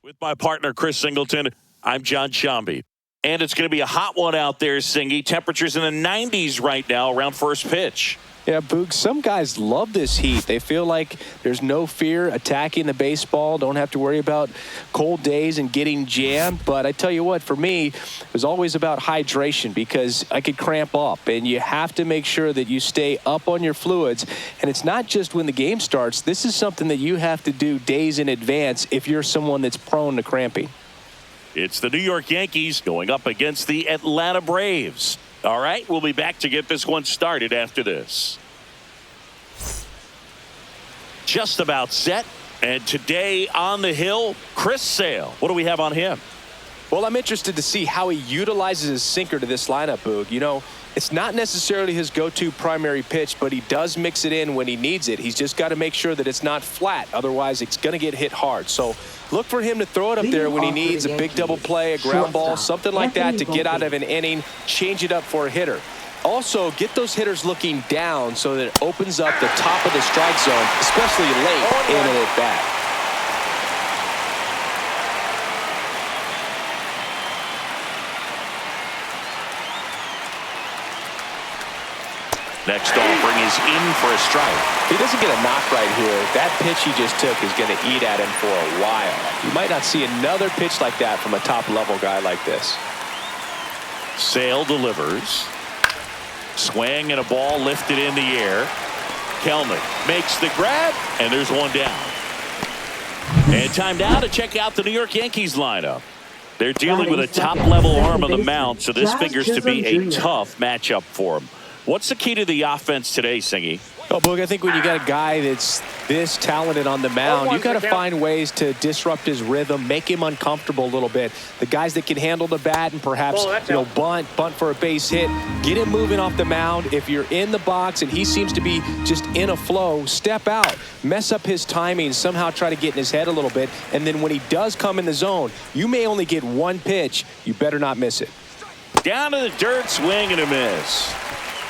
With my partner, Chris Singleton, I'm John Shambi. And it's going to be a hot one out there, Singy. Temperatures in the 90s right now around first pitch. Yeah, Boog, some guys love this heat. They feel like there's no fear attacking the baseball, don't have to worry about cold days and getting jammed. But I tell you what, for me, it was always about hydration because I could cramp up. And you have to make sure that you stay up on your fluids. And it's not just when the game starts. This is something that you have to do days in advance if you're someone that's prone to cramping. It's the New York Yankees going up against the Atlanta Braves. All right, we'll be back to get this one started after this. Just about set. And today on the hill, Chris Sale. What do we have on him? Well, I'm interested to see how he utilizes his sinker to this lineup, Boog. You know, it's not necessarily his go-to primary pitch, but he does mix it in when he needs it. He's just got to make sure that it's not flat. Otherwise, it's going to get hit hard. So look for him to throw it up there when he needs a big double play, a ground ball, something like that to get out of an inning, change it up for a hitter. Also, get those hitters looking down so that it opens up the top of the strike zone, especially late in an at-bat. Next offering is in for a strike. He doesn't get a knock right here. That pitch he just took is going to eat at him for a while. You might not see another pitch like that from a top-level guy like this. Sale delivers. Swing and a ball lifted in the air. Kelman makes the grab, and there's one down. And time now to check out the New York Yankees lineup. They're dealing with a top-level arm on the mound, so this figures to be a tough matchup for them. What's the key to the offense today, Singy? Well, Boog, I think when you got a guy that's this talented on the mound, you got to find ways to disrupt his rhythm, make him uncomfortable a little bit. The guys that can handle the bat and perhaps bunt for a base hit, get him moving off the mound. If you're in the box and he seems to be just in a flow, step out, mess up his timing, somehow try to get in his head a little bit. And then when he does come in the zone, you may only get one pitch. You better not miss it. Down to the dirt, swing and a miss.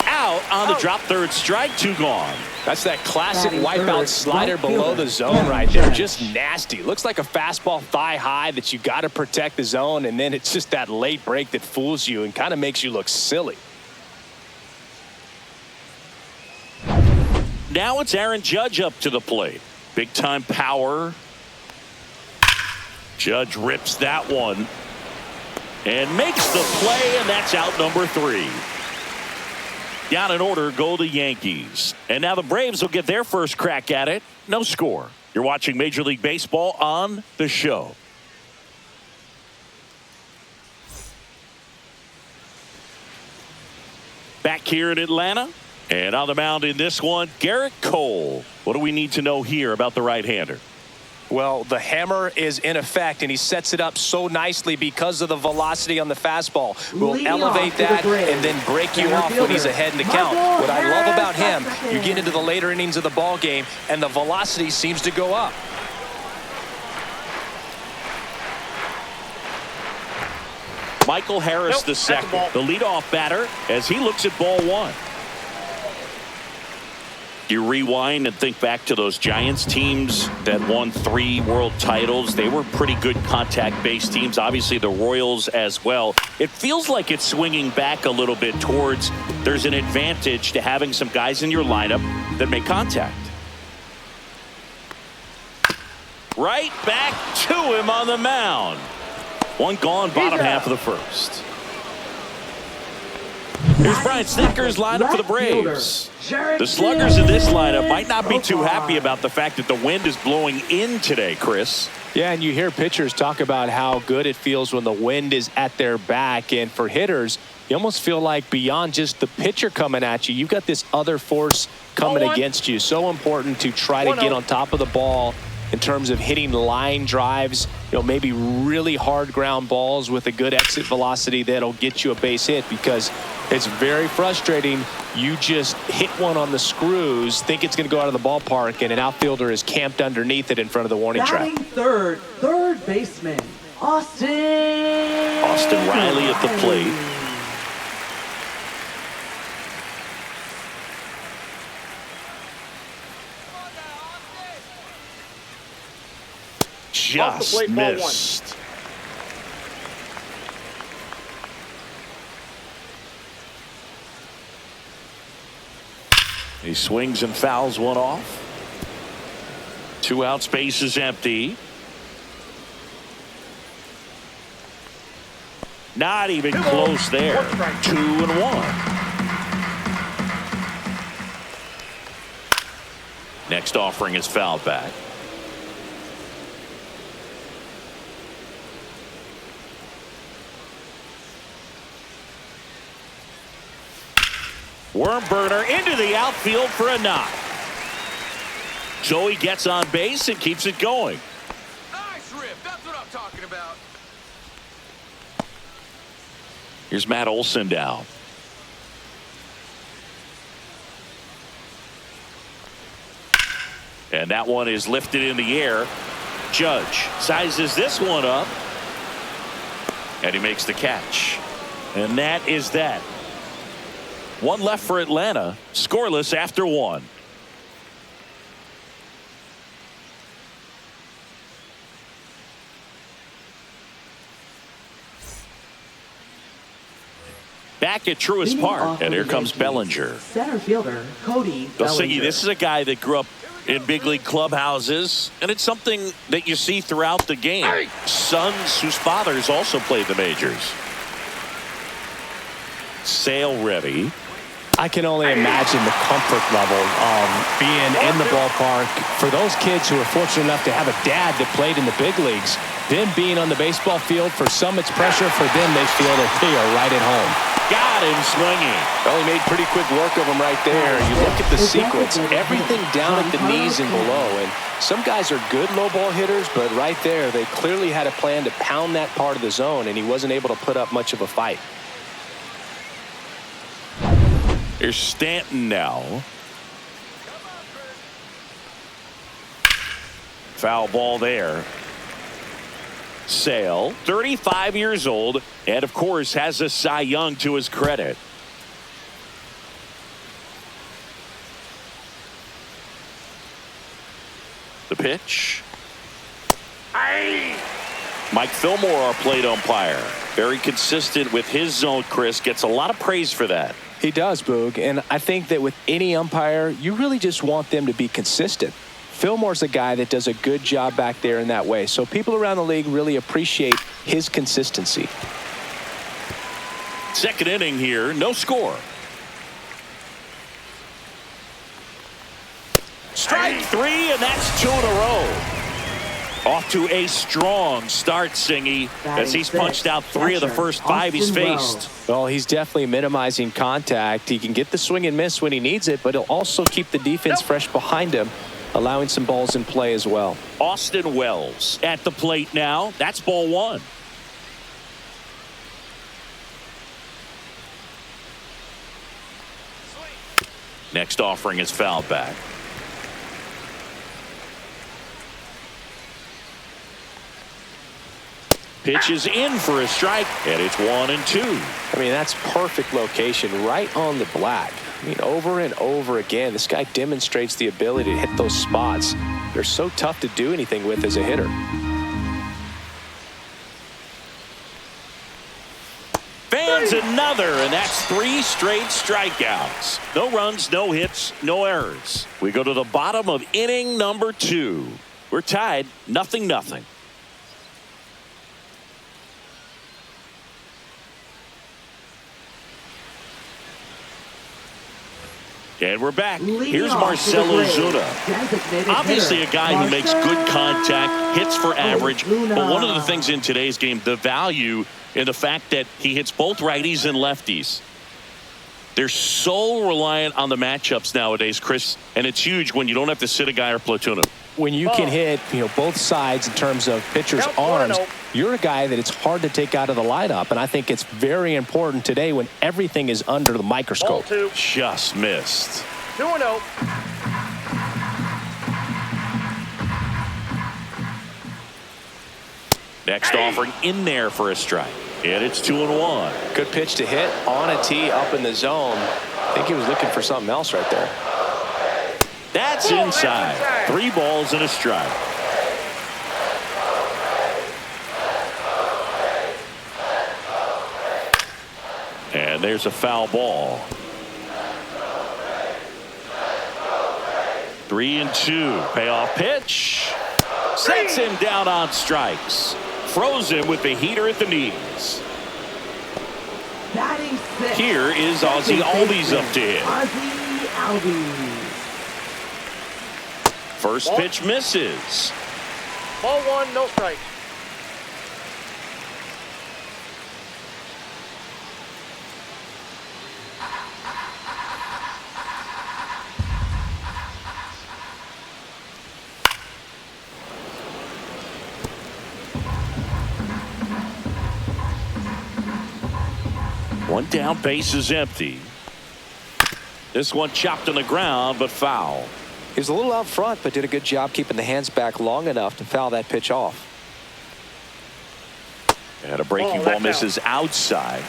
Out on the drop, third strike, two gone. That's that classic wipeout slider below the zone right there. Just nasty. Looks like a fastball thigh high that you got to protect the zone, and then it's just that late break that fools you and kind of makes you look silly. Now it's Aaron Judge up to the plate. Big time power. Judge rips that one and makes the play, and that's out number 3. Down in order go the Yankees. And now the Braves will get their first crack at it. No score. You're watching Major League Baseball on the show. Back here in Atlanta. And on the mound in this one, Garrett Cole. What do we need to know here about the right-hander? Well, the hammer is in effect, and he sets it up so nicely because of the velocity on the fastball. Will elevate that and then break you off when he's ahead in the count. What I love about him, you get into the later innings of the ball game, and the velocity seems to go up. Michael Harris the second, the leadoff batter, as he looks at ball one. You rewind and think back to those Giants teams that won 3 world titles. They were pretty good contact-based teams. Obviously, the Royals as well. It feels like it's swinging back a little bit towards there's an advantage to having some guys in your lineup that make contact. Right back to him on the mound. One gone, bottom half of the first. Here's Brian Snitker's lineup for the Braves. The sluggers in this lineup might not be too happy about the fact that the wind is blowing in today, Chris. Yeah, and you hear pitchers talk about how good it feels when the wind is at their back. And for hitters, you almost feel like beyond just the pitcher coming at you, you've got this other force coming against you. So important to try to get on top of the ball in terms of hitting line drives, maybe really hard ground balls with a good exit velocity that'll get you a base hit, because it's very frustrating. You just hit one on the screws, think it's going to go out of the ballpark, and an outfielder is camped underneath it in front of the warning track. Third baseman, Austin Riley at the plate. Just missed. He swings and fouls one off. 2 outs, base is empty. Not even close there. 2-1. Next offering is fouled back. Worm burner into the outfield for a knock. Joey gets on base and keeps it going. Nice rip. That's what I'm talking about. Here's Matt Olson down. And that one is lifted in the air. Judge sizes this one up. And he makes the catch. And that is that. One left for Atlanta. Scoreless after 1. Back at Truist Park, and here comes Bellinger. Center fielder Cody Bellinger. This is a guy that grew up in big league clubhouses, and it's something that you see throughout the game. Sons whose fathers also played the majors. Sale ready. I can only imagine the comfort level of being in the ballpark. For those kids who are fortunate enough to have a dad that played in the big leagues, them being on the baseball field, for some it's pressure. For them, they feel that they are right at home. Got him swinging. Well, he made pretty quick work of him right there. You look at the sequence, everything down at the knees and below. And some guys are good low ball hitters, but right there, they clearly had a plan to pound that part of the zone, and he wasn't able to put up much of a fight. Here's Stanton now. Foul ball there. Sale, 35 years old, and of course has a Cy Young to his credit. The pitch. Mike Fillmore, our plate umpire. Very consistent with his zone, Chris. Gets a lot of praise for that. He does, Boog, and I think that with any umpire, you really just want them to be consistent. Fillmore's a guy that does a good job back there in that way, so people around the league really appreciate his consistency. Second inning here, no score. Strike 3, and that's 2 in a row. Off to a strong start, Singy, as he's punched out 3 of the first 5 he's faced. Well, he's definitely minimizing contact. He can get the swing and miss when he needs it, but he'll also keep the defense fresh behind him, allowing some balls in play as well. Austin Wells at the plate now. That's ball 1. Next offering is fouled back. Pitch is in for a strike, and it's 1-2. I mean, that's perfect location, right on the black. I mean, over and over again, this guy demonstrates the ability to hit those spots. They're so tough to do anything with as a hitter. Fans another, and that's 3 straight strikeouts. No runs, no hits, no errors. We go to the bottom of inning number 2. We're tied 0-0. And we're back. Here's Marcell Ozuna. Obviously a guy who makes good contact, hits for average. But one of the things in today's game, the value in the fact that he hits both righties and lefties. They're so reliant on the matchups nowadays, Chris, and it's huge when you don't have to sit a guy or platoon him. When you can hit, both sides in terms of pitchers' arms, you're a guy that it's hard to take out of the lineup, and I think it's very important today when everything is under the microscope. Just missed. 2-0. Next offering in there for a strike. And it's 2-1. Good pitch to hit on a tee up in the zone. I think he was looking for something else right there. That's inside. 3 balls and a strike. And there's a foul ball. 3-2. Payoff pitch. Sets him down on strikes. Frozen with the heater at the knees. Batting six. Here is Ozzie Albies up to hit. Ozzie Albies. First pitch misses. Ball one, no strike. One down, base is empty. This one chopped on the ground, but foul. He was a little out front, but did a good job keeping the hands back long enough to foul that pitch off. And a breaking ball misses outside.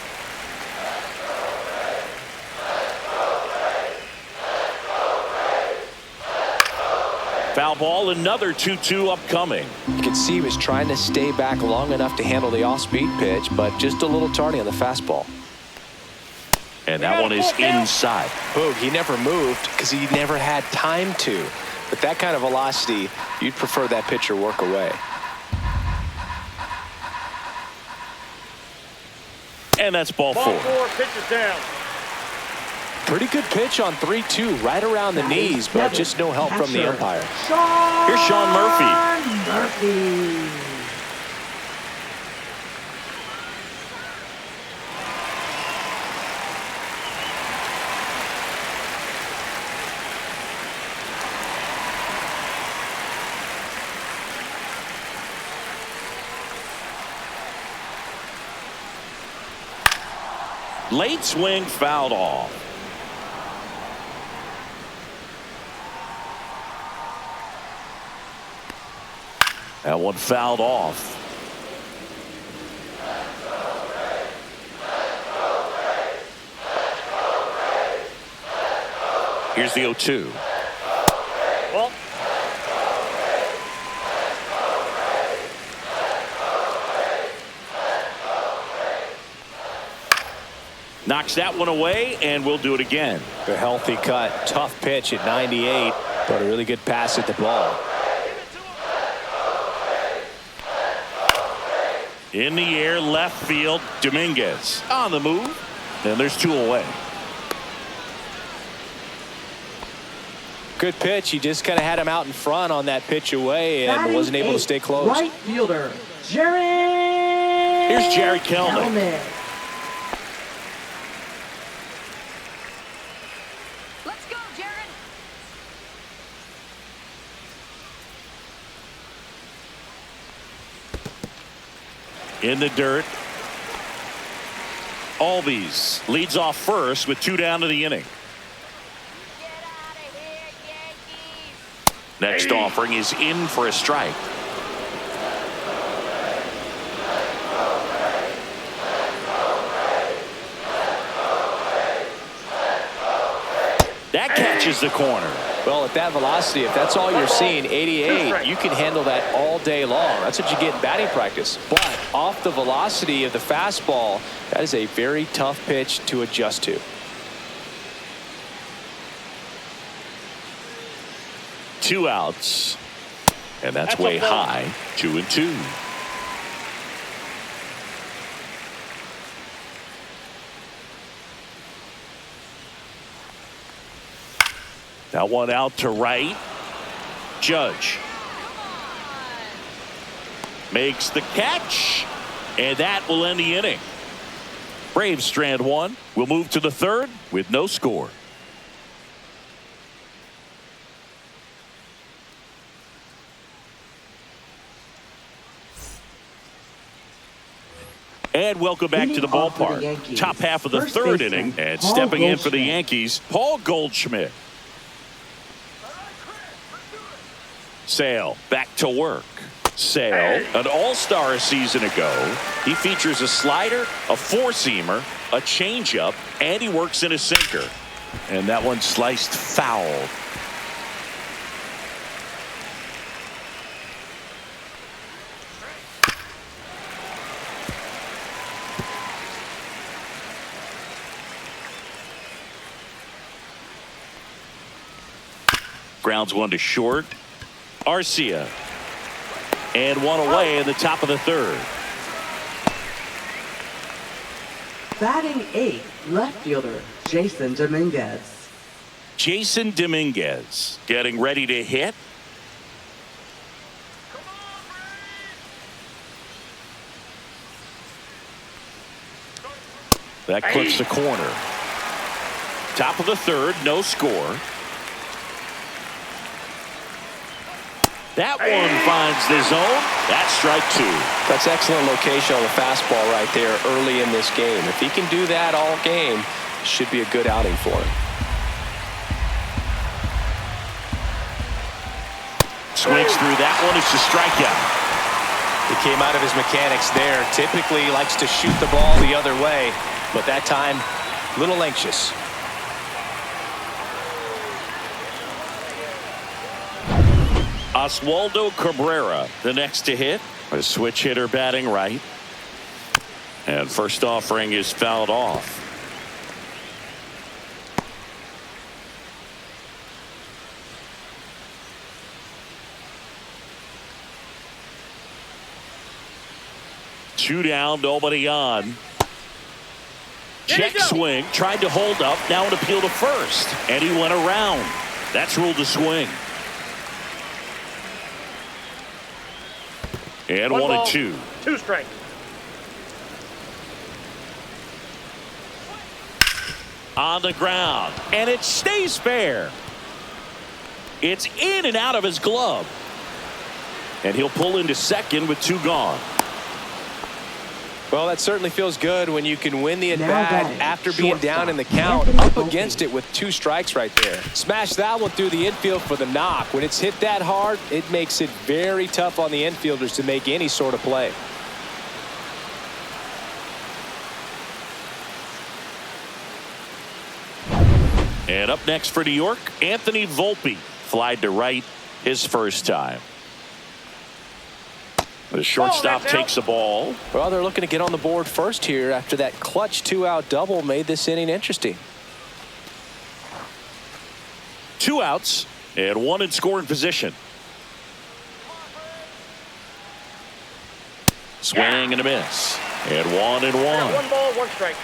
Foul ball, another 2-2 upcoming. You can see he was trying to stay back long enough to handle the off-speed pitch, but just a little tardy on the fastball. And that one is inside. Boog, he never moved because he never had time to. With that kind of velocity, you'd prefer that pitcher work away. And that's ball four. Pitches down. Pretty good pitch on 3-2, right around the knees, but just no help from the umpire. Here's Sean Murphy. Murphy. Late swing fouled off. That one fouled off. Here's the 0-2. Well, Knocks that one away, and we'll do it again. A healthy cut, tough pitch at 98, but a really good pass at the ball. In the air, left field, Dominguez on the move, and there's two away. Good pitch. He just kind of had him out in front on that pitch away and wasn't able to stay close. Right fielder, Jared. Here's Jared Kelnick. Let's go, Jared. In the dirt. Albies leads off first with 2 down to the inning. Get out of here, Yankees. Next offering is in for a strike. That catches the corner. Well, at that velocity, if that's all you're seeing, 88, you can handle that all day long. That's what you get in batting practice. But off the velocity of the fastball, that is a very tough pitch to adjust to. Two outs. And that's way high. 2-2. That one out to right. Judge makes the catch, and that will end the inning. Braves strand one. We'll move to the third with no score. And welcome back to the ballpark. Top half of the third inning, and stepping in for the Yankees, Paul Goldschmidt. Sale back to work. Sale, an all-star a season ago. He features a slider, a four-seamer, a changeup, and he works in a sinker. And that one sliced foul. Grounds one to short. Arcia. And one away in the top of the third. Batting eighth, left fielder, Jason Dominguez. Jason Dominguez getting ready to hit. That clips the corner. Top of the third, no score. That one finds the zone. That's strike two. That's excellent location on the fastball right there early in this game. If he can do that all game, should be a good outing for him. Swings through that one. It's a strikeout. He came out of his mechanics there. Typically likes to shoot the ball the other way, but that time, a little anxious. Oswaldo Cabrera, the next to hit. A switch hitter batting right. And first offering is fouled off. Two down, nobody on. Check swing, tried to hold up, now an appeal to first. And he went around. That's ruled a swing. And one and two. Two strikes. On the ground. And it stays fair. It's in and out of his glove. And he'll pull into second with two gone. Well, that certainly feels good when you can win the Now at-bat batting, after being down in the count, Anthony up Volpe. against it with two strikes right there. Smash that one through the infield for the knock. When it's hit that hard, it makes it very tough on the infielders to make any sort of play. And up next for New York, Anthony Volpe. Flied to right his first time. The shortstop takes the ball. Well, they're looking to get on the board first here after that clutch two-out double made this inning interesting. Two outs and one in scoring position. Swing and a miss. And one and one. One ball, one strike.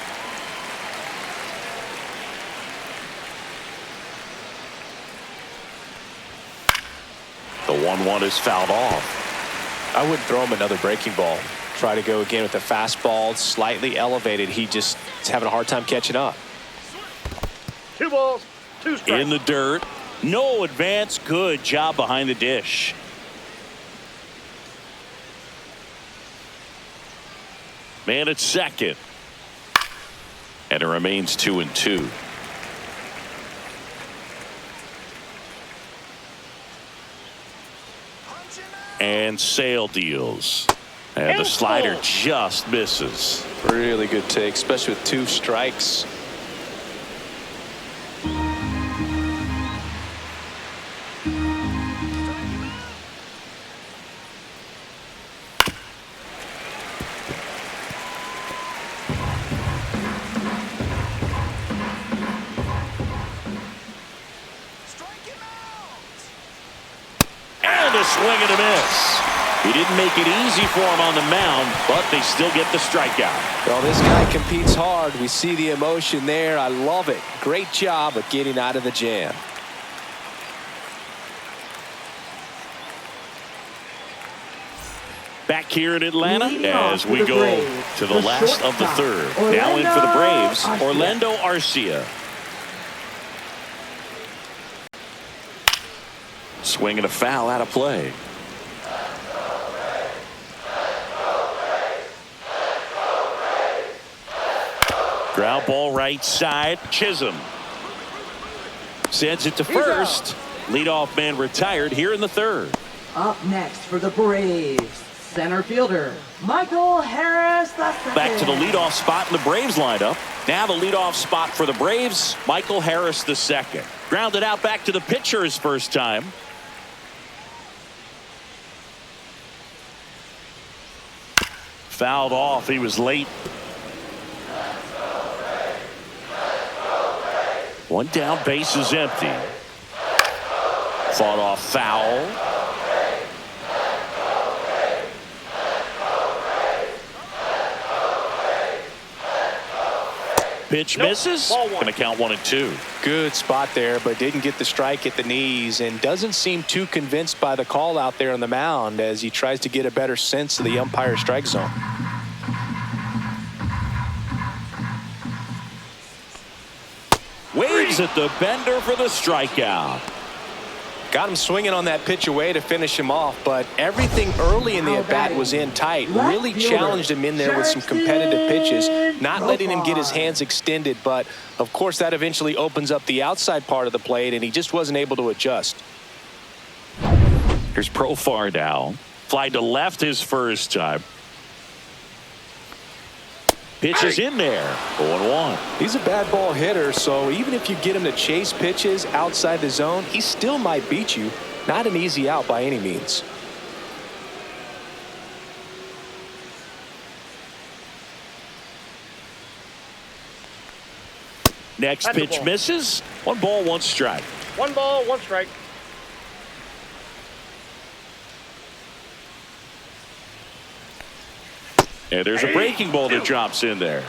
The 1-1 is fouled off. I wouldn't throw him another breaking ball. Try to go again with the fastball, slightly elevated. He just is having a hard time catching up. Two balls, two strikes. In the dirt. No advance. Good job behind the dish. Man at second. And it remains 2-2. And Sale deals. And the slider just misses. Really good take, especially with two strikes. And a swing and a miss. He didn't make it easy for him on the mound, but they still get the strikeout. Well, this guy competes hard. We see the emotion there. I love it. Great job of getting out of the jam. Back here in Atlanta Leading as off we for the go Braves, to the last of the shortstop, third. Now in for the Braves, Arcia. Orlando Arcia. Swing and a foul out of play. Ground ball right side. Chisholm sends it to first. Leadoff man retired here in the third. Up next for the Braves, center fielder, Michael Harris II. Back to the leadoff spot in the Braves lineup. Now the leadoff spot for the Braves, Michael Harris II. Grounded out back to the pitcher his first time. Fouled off. He was late. One down, base is empty. Fought off foul. Pitch misses. Going to count 1-2. Good spot there, but didn't get the strike at the knees and doesn't seem too convinced by the call out there on the mound as he tries to get a better sense of the umpire strike zone. Waves at the bender for the strikeout. Got him swinging on that pitch away to finish him off, but everything early in the at-bat was in tight. Really challenged him in there with some competitive pitches, not letting him get his hands extended, but of course that eventually opens up the outside part of the plate, and he just wasn't able to adjust. Here's Profar now. Fly to left his first time. Pitch is in there. 0-1. He's a bad ball hitter, so even if you get him to chase pitches outside the zone, he still might beat you. Not an easy out by any means. Next pitch misses. 1 ball, 1 strike. 1 ball, 1 strike. And there's a breaking ball that drops in there.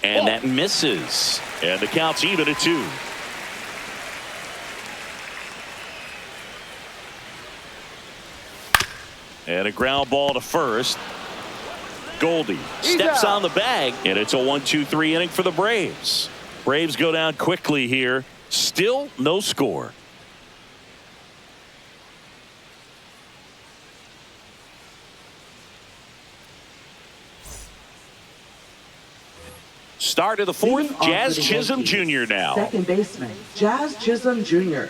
And that misses. And the count's even at 2. And a ground ball to first. Goldie steps on the bag, and it's a 1-2-3 inning for the Braves. Braves go down quickly here. Still no score. Start of the 4th, Jazz Chisholm Jr. now. Second baseman, Jazz Chisholm Jr.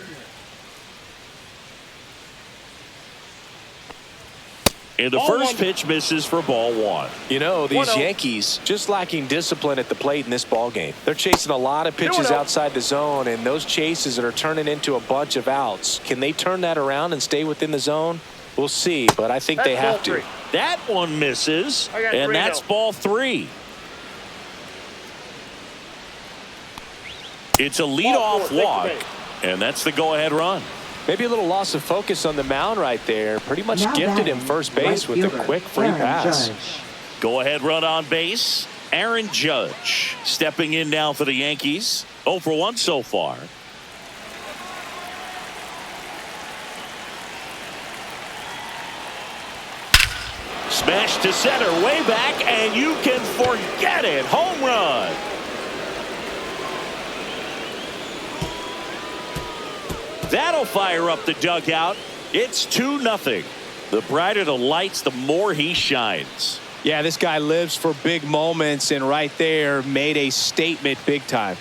And the first pitch misses for ball 1. You know, these Yankees just lacking discipline at the plate in this ball game. They're chasing a lot of pitches outside the zone, and those chases that are turning into a bunch of outs. Can they turn that around and stay within the zone? We'll see, but I think they have to. That one misses, and that's ball 3. It's a leadoff walk, and that's the go-ahead run. Maybe a little loss of focus on the mound right there. Pretty much gifted him first base with a quick free pass. Go-ahead run on base. Aaron Judge stepping in now for the Yankees. 0 for 1 so far. Smash to center, way back, and you can forget it. Home run. That'll fire up the dugout. It's 2-0. The brighter the lights, the more he shines. Yeah, this guy lives for big moments, and right there made a statement big time.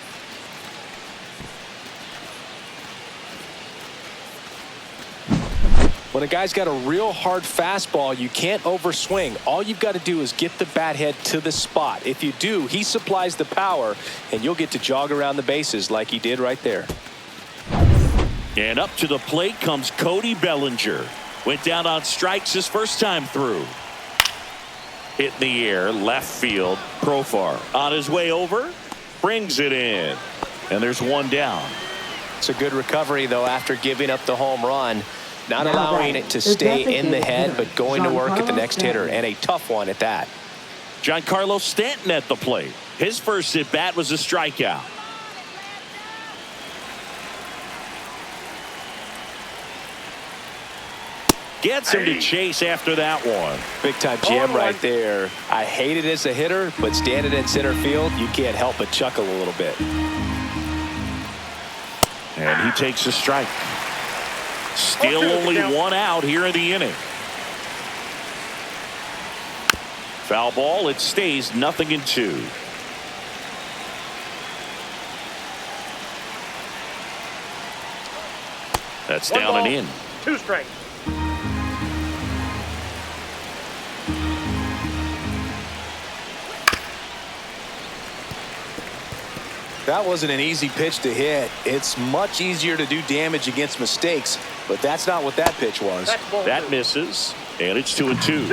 When a guy's got a real hard fastball, you can't overswing. All you've got to do is get the bat head to the spot. If you do, he supplies the power, and you'll get to jog around the bases like he did right there. And up to the plate comes Cody Bellinger. Went down on strikes his first time through. Hit in the air, left field. Profar on his way over. Brings it in. And there's 1 down. It's a good recovery, though, after giving up the home run. Not allowing it to stay in the head, but going to work at the next hitter. And a tough one at that. Giancarlo Stanton at the plate. His first at bat was a strikeout. Gets him to chase after that one. Big time jam right there. I hate it as a hitter, but standing in center field, you can't help but chuckle a little bit. And he takes a strike. Still only 1 out here in the inning. Foul ball. It stays 0-2. That's down and in. 2 strikes. That wasn't an easy pitch to hit. It's much easier to do damage against mistakes, but that's not what that pitch was. That misses, and it's 2-2.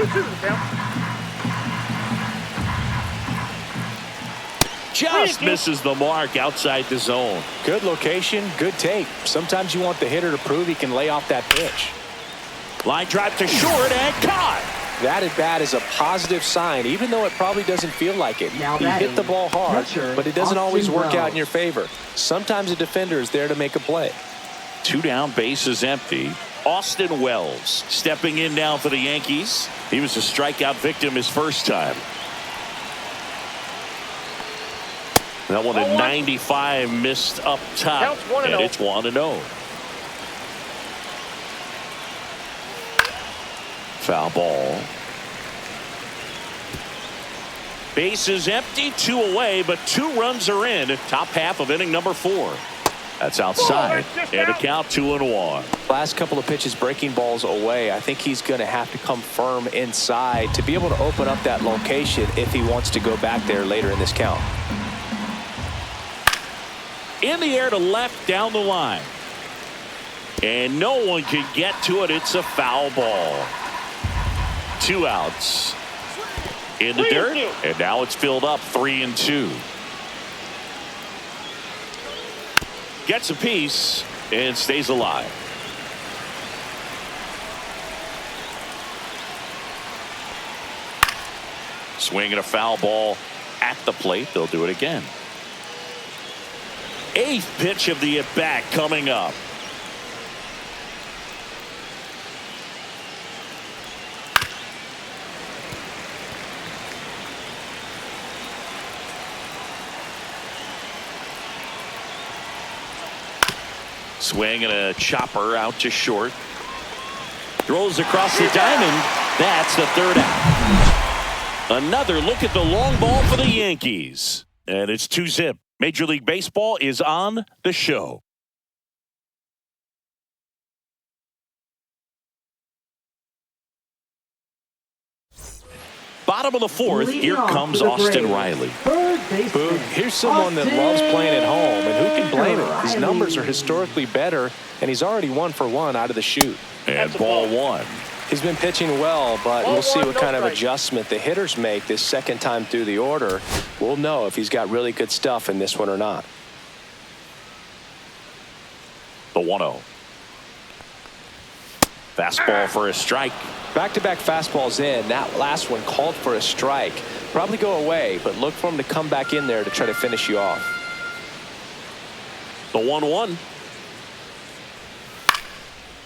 just misses the mark outside the zone. Good location, good take. Sometimes you want the hitter to prove he can lay off that pitch. Line drive to short and caught. That at bat is a positive sign, even though it probably doesn't feel like it. Now He hit the ball hard, catcher, but it doesn't always Austin work out Wells. in your favor. Sometimes a defender is there to make a play. 2 down, bases empty. Austin Wells stepping in now for the Yankees. He was a strikeout victim his first time. That one at 95 missed up top. Counts 1-0. And it's 1-0. Foul ball. Bases empty, 2 away, but 2 runs are in. Top half of inning number 4. That's outside. And a count 2-1. Last couple of pitches breaking balls away. I think he's going to have to come firm inside to be able to open up that location if he wants to go back there later in this count. In the air to left down the line. And no one can get to it. It's a foul ball. 2 outs. In the dirt. And now it's filled up 3-2. Gets a piece and stays alive. Swinging a foul ball at the plate. They'll do it again. 8th pitch of the at-bat coming up. Swing and a chopper out to short. Throws across the diamond. That's the 3rd out. Another look at the long ball for the Yankees. And it's 2-zip. Major League Baseball is on the show. Bottom of the 4th, Leading here off comes for the Austin Braves, Riley. third baseman, Boog, here's someone that loves playing at home, and who can blame him? His Riley. numbers are historically better, and he's already 1 for 1 out of the chute. And ball 1. He's been pitching well, but Ball we'll see one, what no kind of strike. adjustment the hitters make this second time through the order. We'll know if he's got really good stuff in this one or not. The 1-0. Fastball for a strike. Back-to-back fastballs in. That last one called for a strike. Probably go away, but look for him to come back in there to try to finish you off. The 1-1.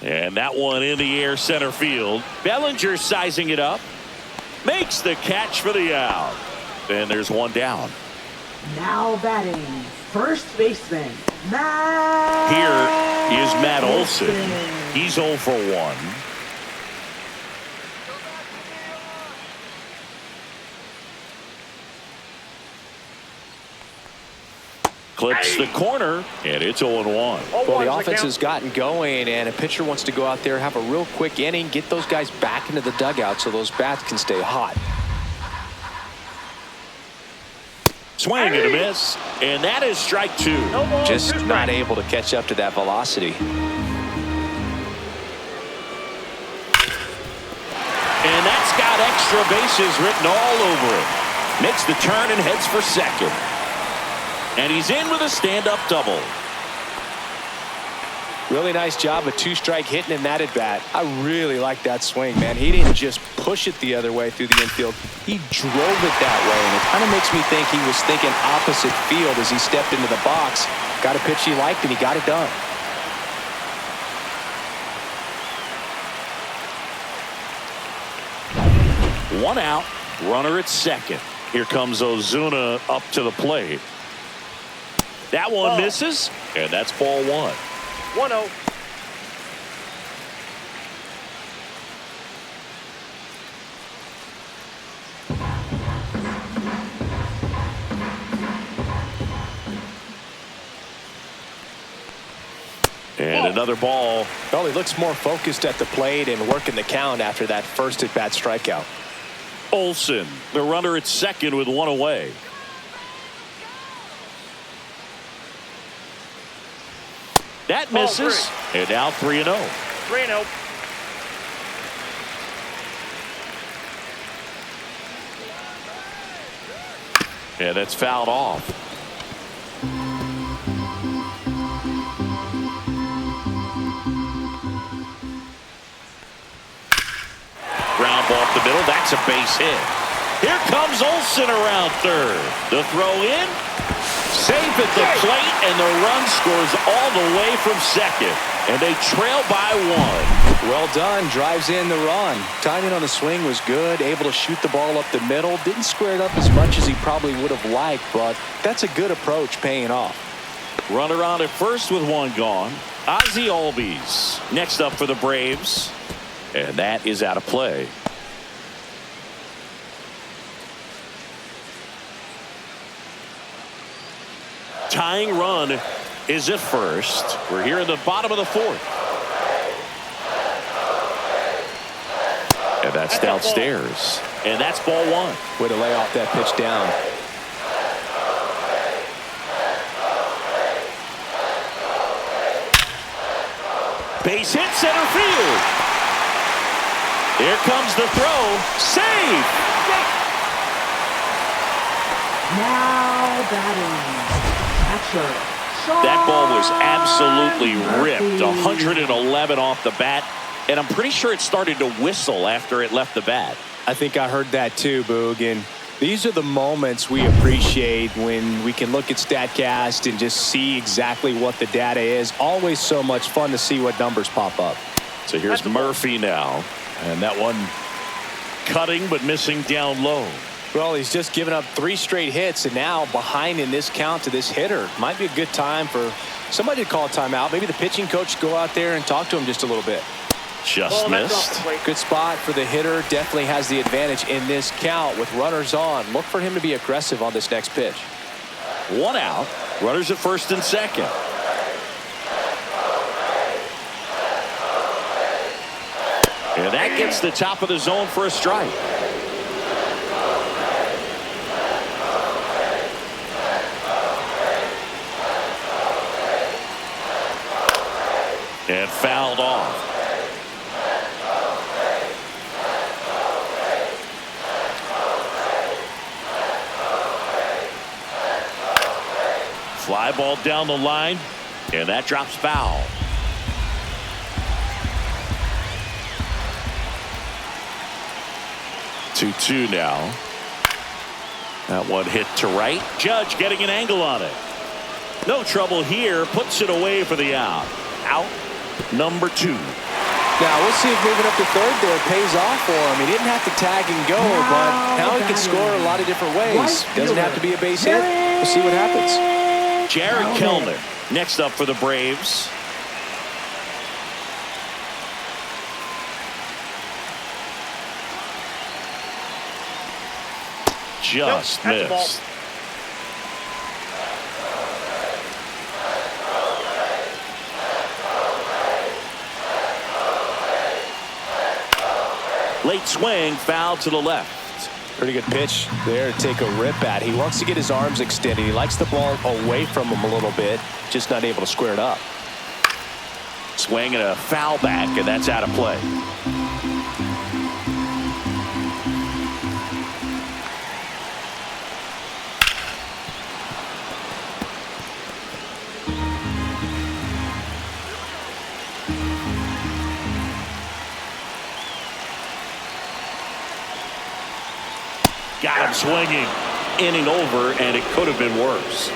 And that one in the air center field. Bellinger sizing it up. Makes the catch for the out. And there's 1 down. Now batting, first baseman, Matt. Here is Matt Olson. He's 0 for 1. Clips the corner, and it's 0-1. Well, the offense has gotten going, and a pitcher wants to go out there, have a real quick inning, get those guys back into the dugout so those bats can stay hot. Swing and a miss, and that is strike 2. Just not able to catch up to that velocity. And that's got extra bases written all over it. Makes the turn and heads for second. And he's in with a stand-up double. Really nice job of 2-strike hitting in that at bat. I really like that swing, man. He didn't just push it the other way through the infield. He drove it that way, and it kind of makes me think he was thinking opposite field as he stepped into the box. Got a pitch he liked, and he got it done. One out, runner at second. Here comes Ozuna up to the plate. That one misses, and that's ball 1. 1-0. And another ball. Well, he looks more focused at the plate and working the count after that first at-bat strikeout. Olson, the runner at second with 1 away. That misses, and now 3-0. 3-0. And it's fouled off. Ground ball up the middle. That's a base hit. Here comes Olsen around third. The throw in. Safe at the plate, and the run scores all the way from second. And they trail by 1. Well done. Drives in the run. Timing on the swing was good. Able to shoot the ball up the middle. Didn't square it up as much as he probably would have liked, but that's a good approach, paying off. Runner on at first with 1 gone. Ozzie Albies next up for the Braves. And that is out of play. Tying run is at first. We're here in the bottom of the 4th. And that's downstairs. And that's ball 1. Way to lay off that pitch down. Base hit center field. Here comes the throw. Save. Now batting. Catcher. That ball was absolutely ripped. 111 off the bat. And I'm pretty sure it started to whistle after it left the bat. I think I heard that too, Boog. And these are the moments we appreciate when we can look at StatCast and just see exactly what the data is. Always so much fun to see what numbers pop up. So here's Murphy now. And that one cutting but missing down low. Well, he's just given up 3 straight hits, and now behind in this count to this hitter. Might be a good time for somebody to call a timeout. Maybe the pitching coach go out there and talk to him just a little bit. Just missed. Good spot for the hitter. Definitely has the advantage in this count with runners on. Look for him to be aggressive on this next pitch. 1 out. Runners at first and second. And that gets the top of the zone for a strike. And fouled off. Fly ball down the line, and that drops foul. Two now. That one hit to right. Judge getting an angle on it. No trouble here. Puts it away for the out. Out number 2. Now we'll see if moving up to third there pays off for him. He didn't have to tag and go, but now he can score a lot of different ways. Doesn't have to be a base hit. We'll see what happens. Jared Kellner next up for the Braves. Just missed. Late swing, foul to the left. Pretty good pitch there to take a rip at. He wants to get his arms extended. He likes the ball away from him a little bit, just not able to square it up. Swing and a foul back, and that's out of play. Got him swinging, inning over, and it could have been worse.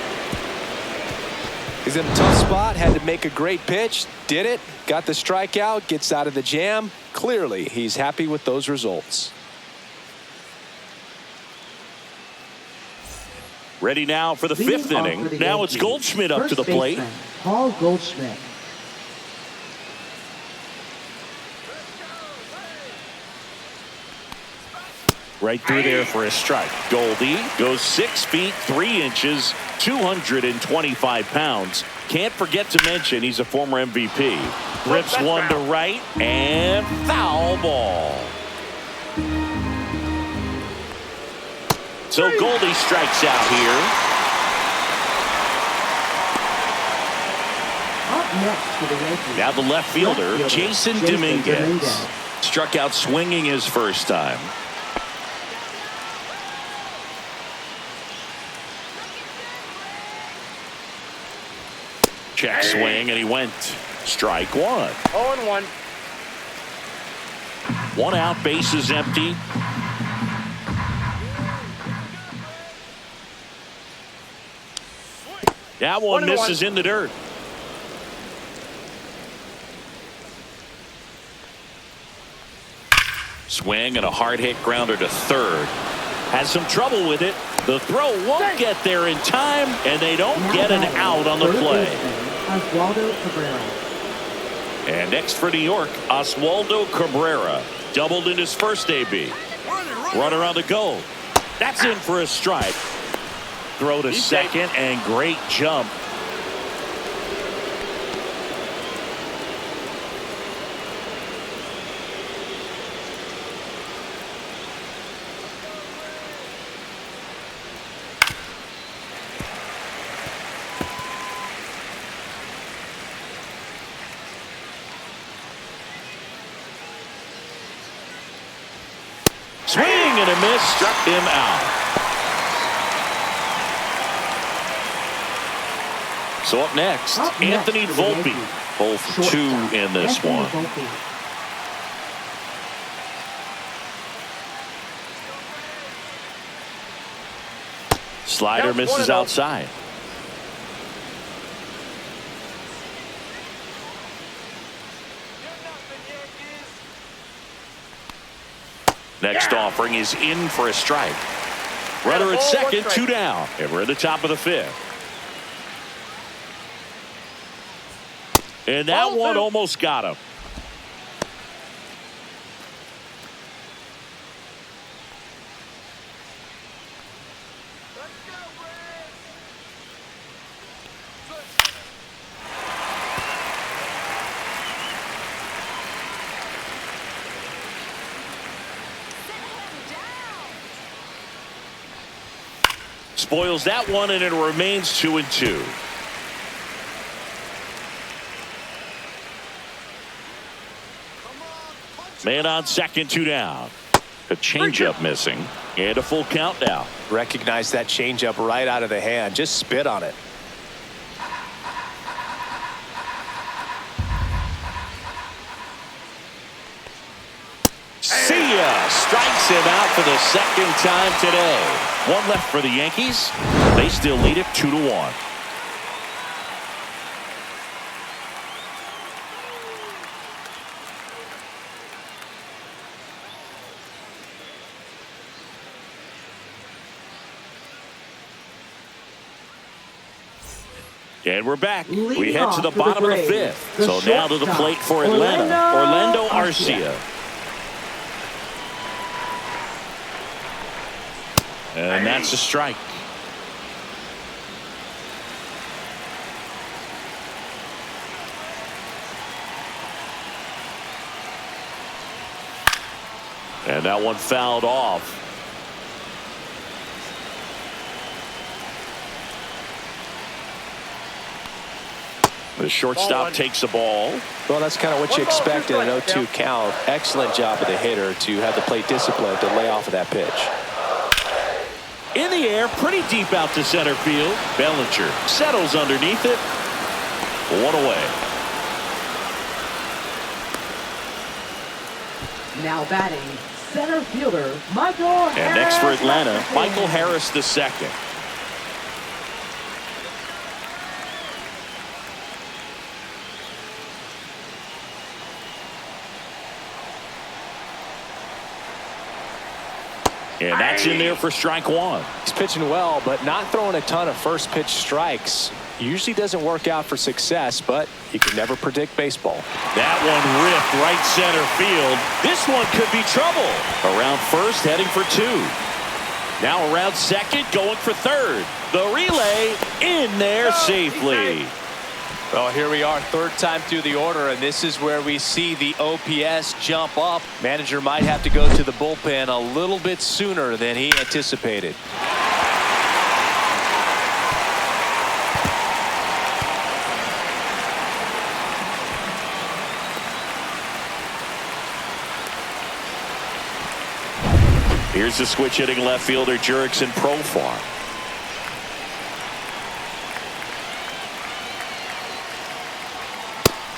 He's in a tough spot, had to make a great pitch, did it, got the strikeout, gets out of the jam. Clearly, he's happy with those results. Ready now for the 5th inning. Now it's Goldschmidt up to the plate. Paul Goldschmidt. Right through there for a strike. Goldie goes 6 feet 3 inches, 225 pounds. Can't forget to mention he's a former MVP. Rips one to right and foul ball. So Goldie strikes out here. Up next for the Yankees. Now the left fielder, Jason Dominguez. Struck out swinging his first time. Check swing, and he went. Strike one. 0-1. 1 out, base is empty. That one 1-1. misses in the dirt. Swing and a hard hit grounder to third. Has some trouble with it. The throw won't get there in time, and they don't get an out on the play. Oswaldo Cabrera. And next for New York, Oswaldo Cabrera. Doubled in his first AB. Runner on the go. That's in for a strike. Throw to second, and great jump. Swing and a miss, struck him out. So up next, Anthony Volpe. 0 for 2 in this one. Slider misses outside. Next offering is in for a strike. Runner at second, 2 down. And we're at the top of the 5th. And that one almost got him. Spoils that one, and it remains 2-2. Man on second, 2 down. A changeup missing, and a full count now. Recognize that changeup right out of the hand. Just spit on it. See ya! Strikes him out for the second time today. 1 left for the Yankees. They still lead it 2-1. And we're back. We head to the bottom of the 5th. So now to the plate for Atlanta. Orlando Arcia. And that's a strike. And that one fouled off. The shortstop takes the ball. Well, that's kind of what you expect in an 0-2 count. Excellent job of the hitter to have the plate discipline to lay off of that pitch. In the air, pretty deep out to center field. Bellinger settles underneath it. 1 away. Now batting, center fielder Michael Harris. And next for Atlanta, Michael Harris II. And that's in there for strike 1. He's pitching well, but not throwing a ton of first pitch strikes. Usually doesn't work out for success, but you can never predict baseball. That one ripped right center field. This one could be trouble. Around first, heading for 2. Now around second, going for third. The relay in there safely. Well, here we are, 3rd time through the order, and this is where we see the OPS jump up. Manager might have to go to the bullpen a little bit sooner than he anticipated. Here's the switch hitting left fielder Jurickson Profar.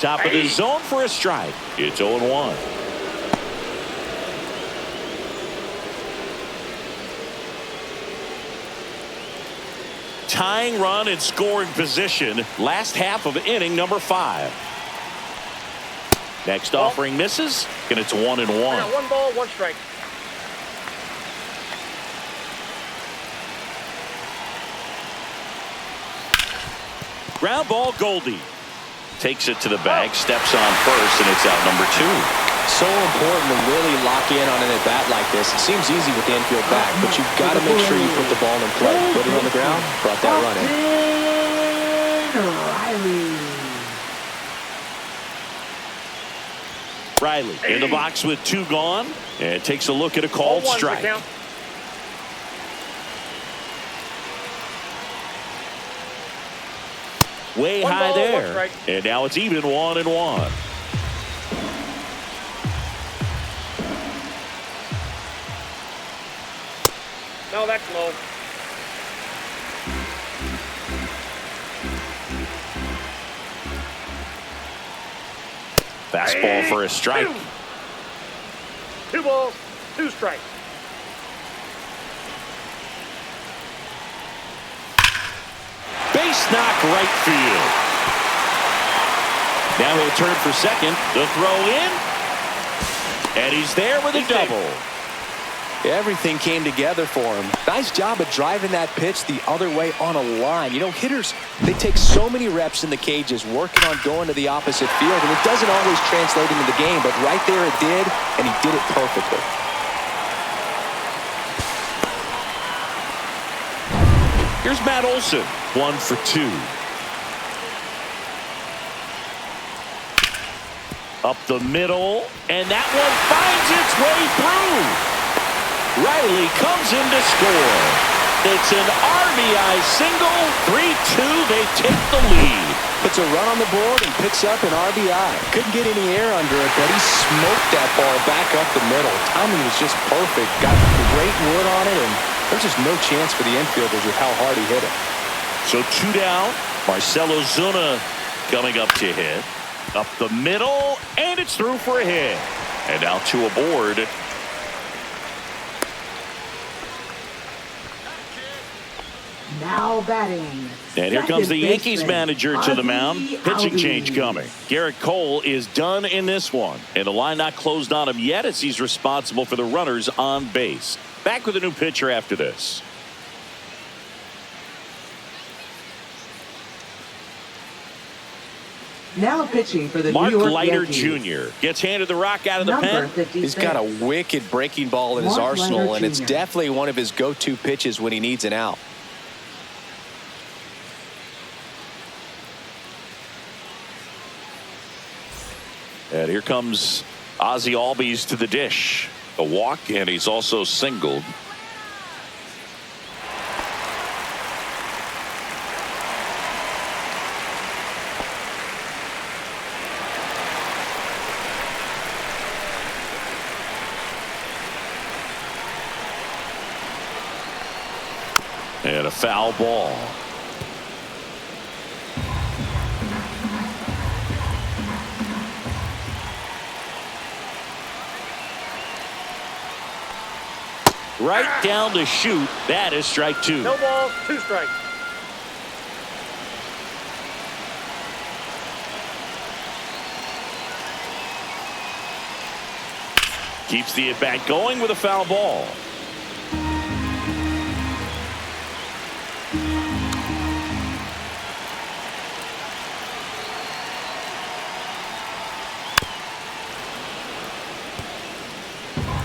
Top of the zone for a strike. It's 0-1. Tying run in scoring position. Last half of inning number 5. Next offering misses, and it's 1-1. Now 1 ball, 1 strike. Ground ball, Goldie. Takes it to the bag, steps on first, and it's out number 2. So important to really lock in on an at-bat like this. It seems easy with the infield back, but you've got to make sure you put the ball in play. Put it on the ground, brought that run in. Riley in the box with 2 gone, and takes a look at a called strike. Way high there, and now it's even 1-1. No, that's low. Fastball for a strike. 2 balls, 2 strikes. Base knock right field. Now he'll turn for second. The throw in. And he's there with a double. Everything came together for him. Nice job of driving that pitch the other way on a line. You know, hitters, they take so many reps in the cages working on going to the opposite field, and it doesn't always translate into the game, but right there it did, and he did it perfectly. Here's Matt Olson, 1 for 2. Up the middle, and that one finds its way through. Riley comes in to score. It's an RBI single. 3-2. They take the lead. Puts a run on the board and picks up an RBI. Couldn't get any air under it, but he smoked that ball back up the middle. Timing was just perfect. Got great wood on it, and there's just no chance for the infielders with how hard he hit it. So 2 down. Marcell Ozuna coming up to hit. Up the middle, and it's through for a hit. And now 2 aboard. Now batting. And here comes the Yankees baseman, manager to the mound. Pitching Aldi. change coming. Garrett Cole is done in this one. And the line not closed on him yet as he's responsible for the runners on base. Back with a new pitcher after this. Now pitching for the Mark New York Leiter Yankees. Jr. gets handed the rock out of the Number pen. 56. He's got a wicked breaking ball in his Mark arsenal, Leiter and it's Jr. definitely one of his go-to pitches when he needs an out. And here comes Ozzie Albies to the dish. A walk, and he's also singled. And a foul ball. Right down the chute. That is strike 2. No balls, 2 strikes. Keeps the at-bat going with a foul ball.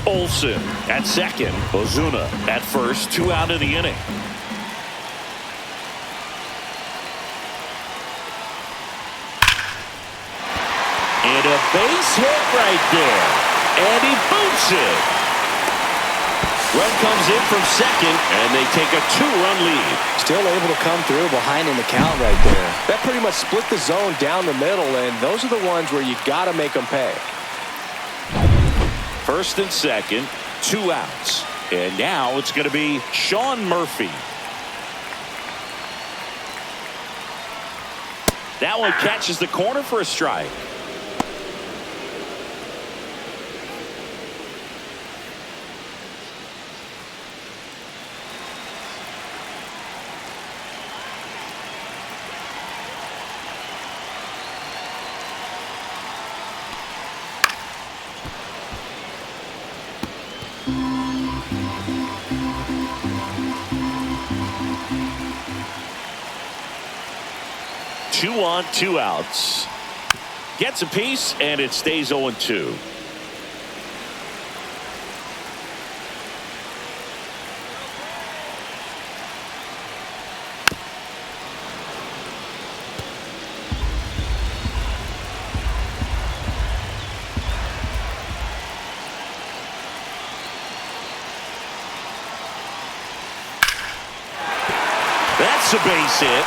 Olson at second. Ozuna at first. 2 out of the inning. And a base hit right there. And he boots it. Run comes in from second, and they take a 2-run lead. Still able to come through behind in the count right there. That pretty much split the zone down the middle, and those are the ones where you got to make them pay. First and second, 2 outs. And now it's going to be Sean Murphy. That one catches the corner for a strike. Two on, two outs. Gets a piece, and it stays 0-2. That's a base hit.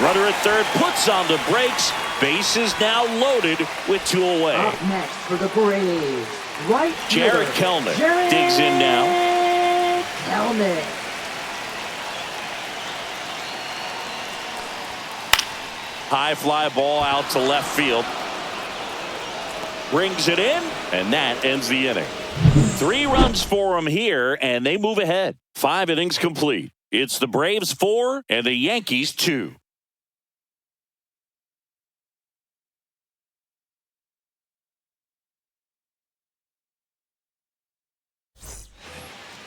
Runner at third puts on the brakes. Base is now loaded with 2 away. Up next for the Braves, right Jared fielder, Kelnick digs in now. Kelnick. High fly ball out to left field. Brings it in, and that ends the inning. 3 runs for him here, and they move ahead. 5 innings complete. It's the Braves 4 and the Yankees 2.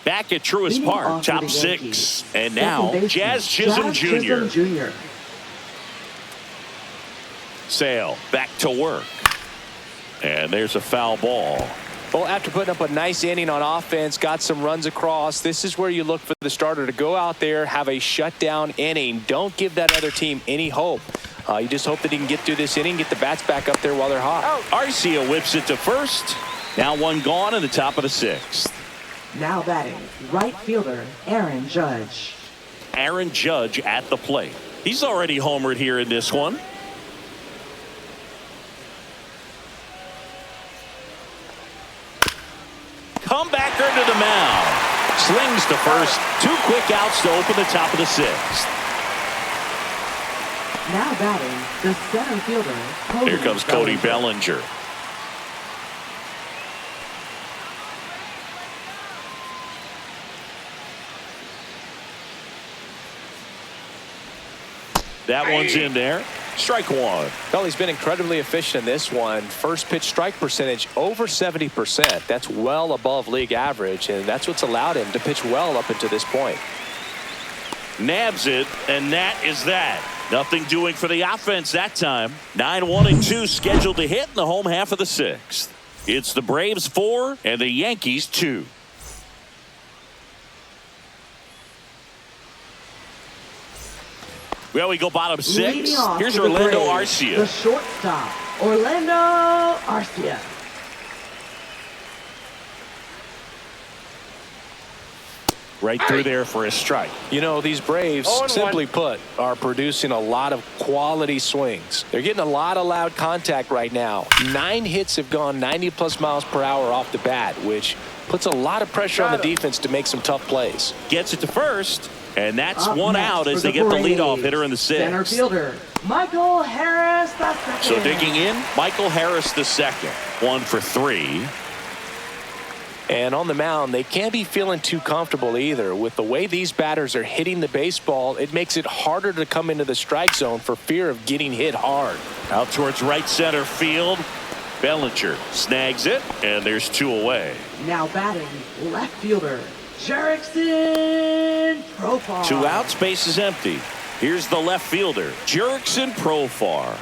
Back at Truist Leading Park, off for top the 6. Yankees, And second now, baseman, Jazz Chisholm Jr. Jr. Sale back to work. And there's a foul ball. Well, after putting up a nice inning on offense, got some runs across, this is where you look for the starter to go out there, have a shutdown inning. Don't give that other team any hope. You just hope that he can get through this inning, get the bats back up there while they're hot. Arcia whips it to first. Now 1 gone in the top of the 6th. Now batting, right fielder, Aaron Judge. Aaron Judge at the plate. He's already homered here in this one. Comebacker to the mound. Slings to first. 2 quick outs to open the top of the 6th. Now batting, the center fielder, Cody Here comes Cody Bellinger. That one's in there. Strike 1. Well, he's been incredibly efficient in this one. First pitch strike percentage over 70%. That's well above league average, and that's what's allowed him to pitch well up until this point. Nabs it, and that is that. Nothing doing for the offense that time. 9-1-2 scheduled to hit in the home half of the 6th. It's the Braves 4 and the Yankees 2. Well, we go bottom 6. Leading off Here's for the Orlando Braves, Arcia. the shortstop, Orlando Arcia. Right through there for a strike. You know, these Braves, 0-1. simply put, are producing a lot of quality swings. They're getting a lot of loud contact right now. 9 hits have gone 90-plus miles per hour off the bat, which puts a lot of pressure on the defense to make some tough plays. Gets it to first, and that's Up 1 next out as for they the get the Braves, leadoff hitter in the 6th. Center fielder, Michael Harris II. So digging in, Michael Harris II. 1 for 3. And on the mound, they can't be feeling too comfortable either. With the way these batters are hitting the baseball, it makes it harder to come into the strike zone for fear of getting hit hard. Out towards right center field. Bellinger snags it, and there's 2 away. Now batting, left fielder, Jerickson Profar. 2 outs, base is empty. Here's the left fielder, Jerickson Profar.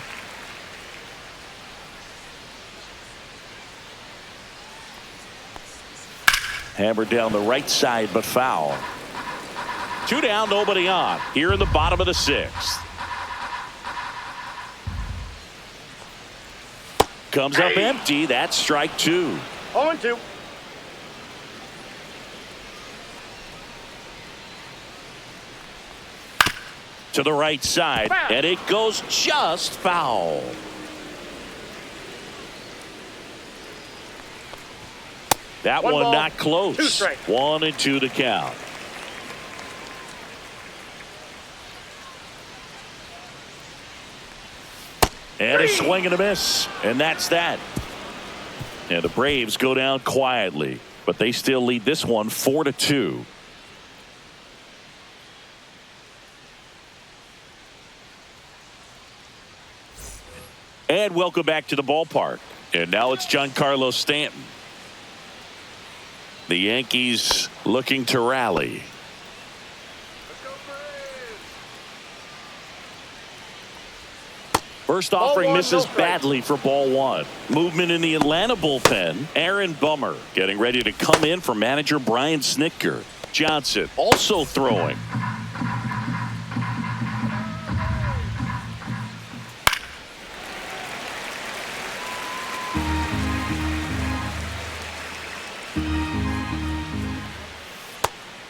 Hammered down the right side, but foul. 2 down, nobody on. Here in the bottom of the 6th. Comes up empty. That's strike 2. 0-2. To the right side, and it goes just foul. That one ball, not close. 2 strikes. 1-2 to count. And a swing and a miss. And that's that. And the Braves go down quietly, but they still lead this one 4-2. And welcome back to the ballpark. And now it's Giancarlo Stanton. The Yankees looking to rally. First offering misses badly for ball one. Movement in the Atlanta bullpen. Aaron Bummer getting ready to come in for manager Brian Snitker. Johnson also throwing.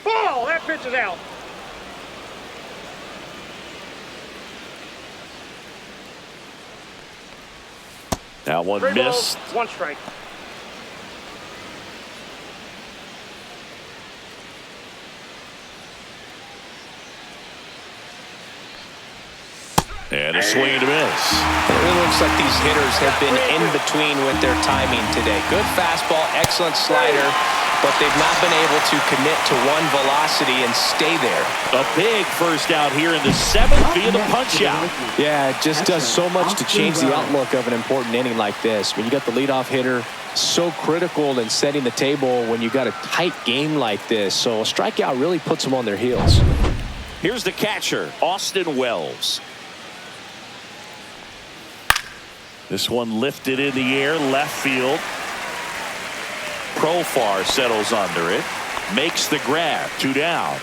Ball! That pitch is out. That one Three missed. balls, one strike. And a swing and a miss. It really looks like these hitters have been in between with their timing today. Good fastball, excellent slider, but they've not been able to commit to one velocity and stay there. A big first out here in the seventh via the punch out. Yeah, it just does so much to change the outlook of an important inning like this. When you got the leadoff hitter, so critical in setting the table when you got a tight game like this. So a strikeout really puts them on their heels. Here's the catcher, Austin Wells. This one lifted in the air, left field. Profar settles under it, makes the grab, 2 down.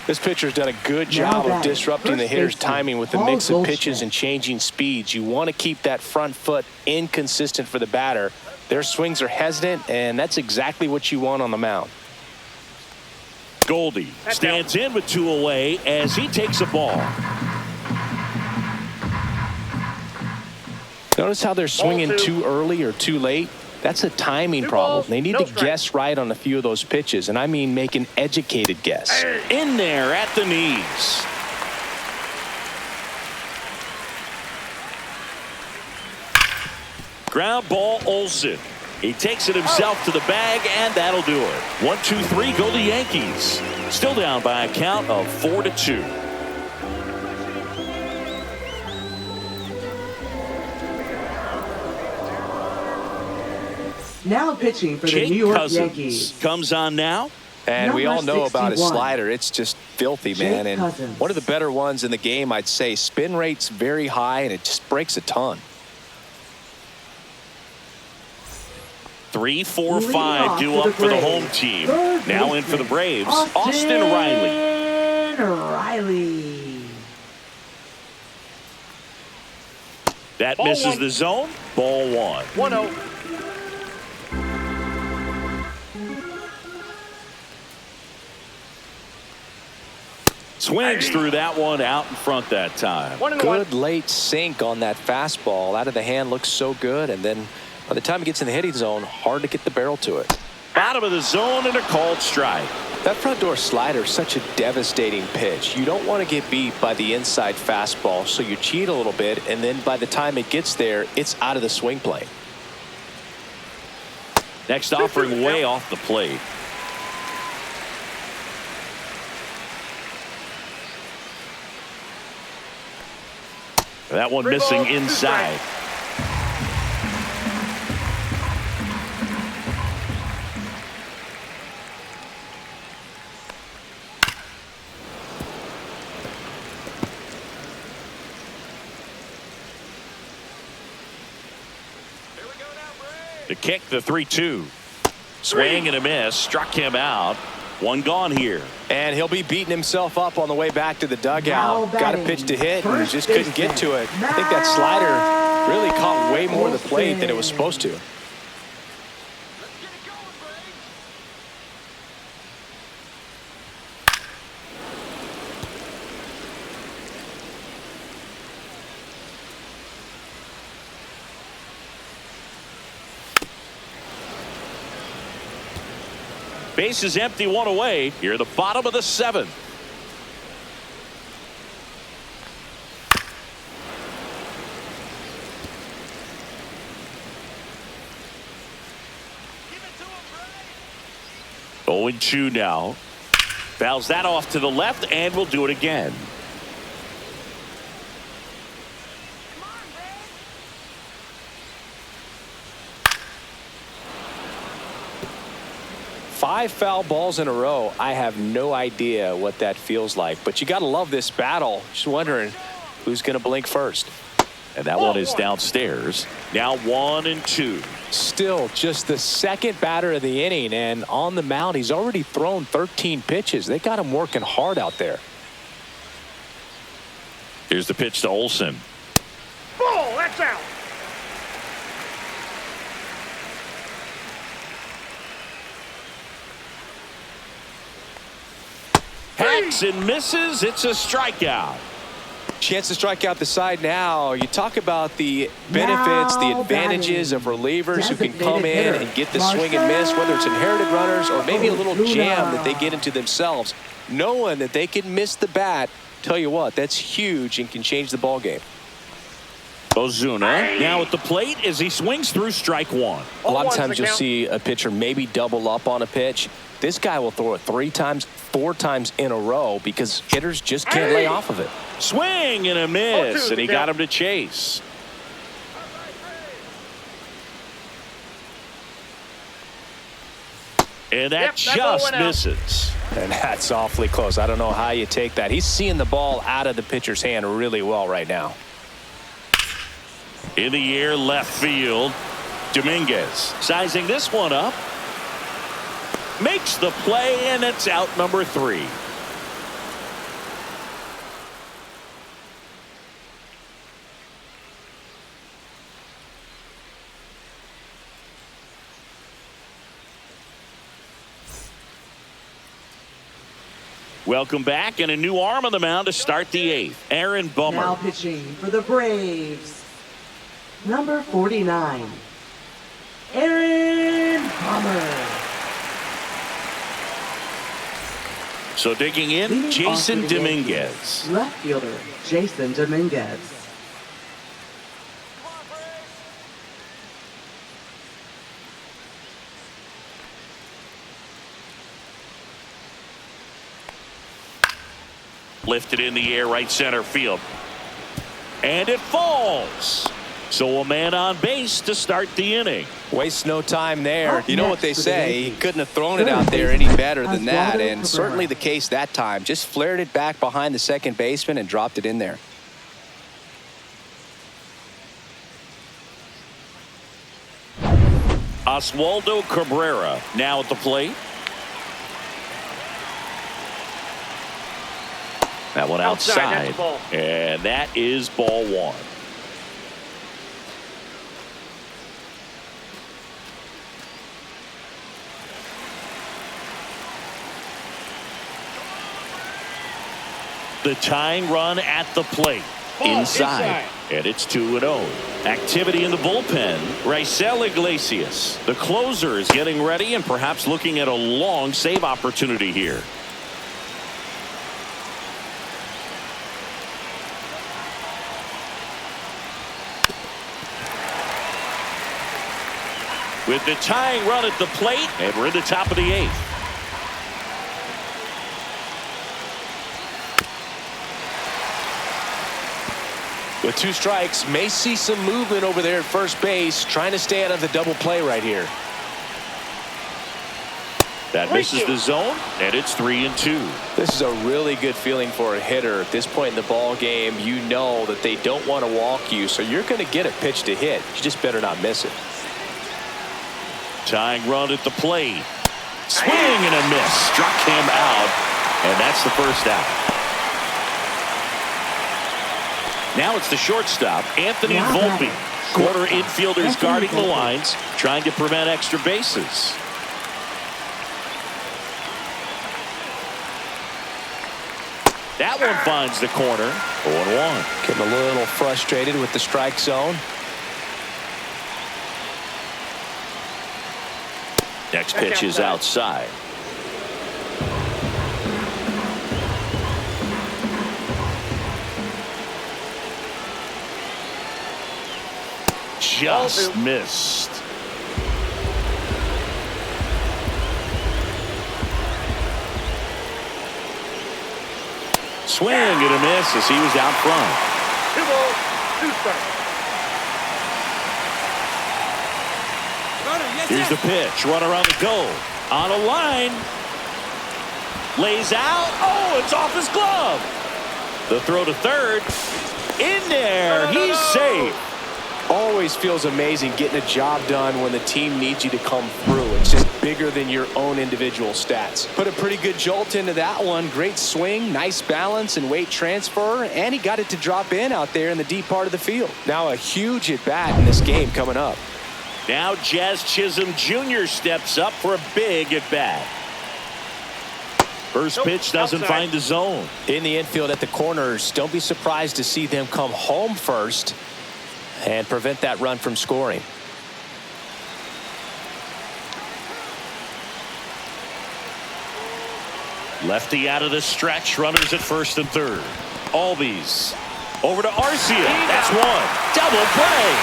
This pitcher's done a good job of disrupting the hitter's timing with the mix of pitches and changing speeds. You want to keep that front foot inconsistent for the batter. Their swings are hesitant, and that's exactly what you want on the mound. Goldie stands in with 2 away as he takes a ball. Notice how they're swinging too early or too late. That's a timing problem. They need to guess right on a few of those pitches, and I mean make an educated guess. In there at the knees. Ground ball, Olsen. He takes it himself to the bag, and that'll do it. 1, 2, 3, go the Yankees. Still down by a count of 4-2. Now pitching for the Jake New York Cousins Yankees. comes on now. And we all know about his 61. slider. It's just filthy, man. And Cousins. one of the better ones in the game, I'd say. Spin rate's very high, and it just breaks a ton. 3, 4, 5 due up for the home team. Now in for the Braves, Austin Riley. That Ball misses one. the zone. Ball 1. 1-0. Swings through that one out in front that time. 1-1. Good late sink on that fastball. Out of the hand looks so good, and then by the time it gets in the hitting zone, hard to get the barrel to it. Bottom of the zone and a called strike. That front door slider is such a devastating pitch. You don't want to get beat by the inside fastball, so you cheat a little bit, and then by the time it gets there, it's out of the swing plane. Next offering way off the plate. That one missing inside. To kick the 3-2. Swing and a miss. Struck him out. One gone here. And he'll be beating himself up on the way back to the dugout. Got a pitch to hit and just couldn't get to it. I think that slider really caught way more of the plate than it was supposed to. Base is empty, 1 away. Here, the bottom of the 7th. 0-2 now. Fouls that off to the left, and we'll do it again. Come on, Red. 5 foul balls in a row. I have no idea what that feels like, but you got to love this battle. Just wondering who's going to blink first. And that one is downstairs. Now 1-2. Still just the second batter of the inning, and on the mound he's already thrown 13 pitches. They got him working hard out there. Here's the pitch to Olsen. Ball, that's out. Hacks and misses. It's a strikeout. Chance to strike out the side now. You talk about the benefits, the advantages of relievers who can come in and get the swing and miss, whether it's inherited runners or maybe a little jam that they get into themselves. Knowing that they can miss the bat, tell you what, that's huge and can change the ball game. Ozuna now at the plate as he swings through strike one. A lot of times you'll see a pitcher maybe double up on a pitch. This guy will throw it 3 times, 4 times in a row because hitters just can't lay off of it. Swing and a miss, and he got him to chase. And that just misses. And that's awfully close. I don't know how you take that. He's seeing the ball out of the pitcher's hand really well right now. In the air, left field. Dominguez sizing this one up. Makes the play, and it's out number 3. Welcome back, and a new arm on the mound to start the 8th. Aaron Bummer. Now pitching for the Braves, number 49, Aaron Bummer. So digging in, Leading Jason off for the Dominguez. Yankees, left fielder Jason Dominguez. Lifted in the air, right center field. And it falls. So a man on base to start the inning. Waste no time there. You know what they say, he couldn't have thrown it out there any better than that, and certainly the case that time. Just flared it back behind the second baseman and dropped it in there. Oswaldo Cabrera now at the plate. That one outside. That's a ball. And that is ball 1. The tying run at the plate. Inside. And it's 2-0. Activity in the bullpen. Raisel Iglesias, the closer, is getting ready and perhaps looking at a long save opportunity here. With the tying run at the plate, and we're in the top of the 8th. With 2 strikes, may see some movement over there at first base, trying to stay out of the double play right here. That misses the zone, and it's 3-2. This is a really good feeling for a hitter. At this point in the ball game, you know that they don't want to walk you, so you're going to get a pitch to hit. You just better not miss it. Tying run at the plate. Swing and a miss. Struck him out, and that's the first out. Now it's the shortstop, Anthony Volpe. Corner infielders guarding the lines, trying to prevent extra bases. That one finds the corner. 0-1. Getting a little frustrated with the strike zone. Next pitch is outside. Just missed. Swing and a miss as he was out front. 2 balls, 2 strikes. Here's the pitch. Runner on the go. On a line. Lays out. Oh, it's off his glove. The throw to third. In there. He's safe. Always feels amazing getting a job done when the team needs you to come through. It's just bigger than your own individual stats. Put a pretty good jolt into that one. Great swing, nice balance and weight transfer, and he got it to drop in out there in the deep part of the field. Now a huge at-bat in this game coming up. Now Jazz Chisholm Jr. steps up for a big at-bat. First pitch doesn't find the zone. In the infield at the corners, don't be surprised to see them come home first and prevent that run from scoring. Lefty out of the stretch. Runners at first and third. Albies over to Arcia. That's one. Double play.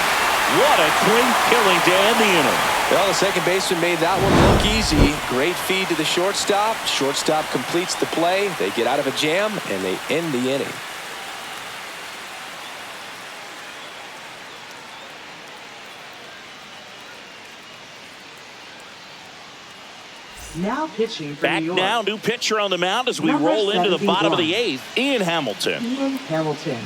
What a quick killing to end the inning. Well, the second baseman made that one look easy. Great feed to the shortstop. Shortstop completes the play. They get out of a jam and they end the inning. Now pitching for Back New York. now, new pitcher on the mound as we Number roll into the bottom of 71. the 8th. Ian Hamilton. Ian Hamilton.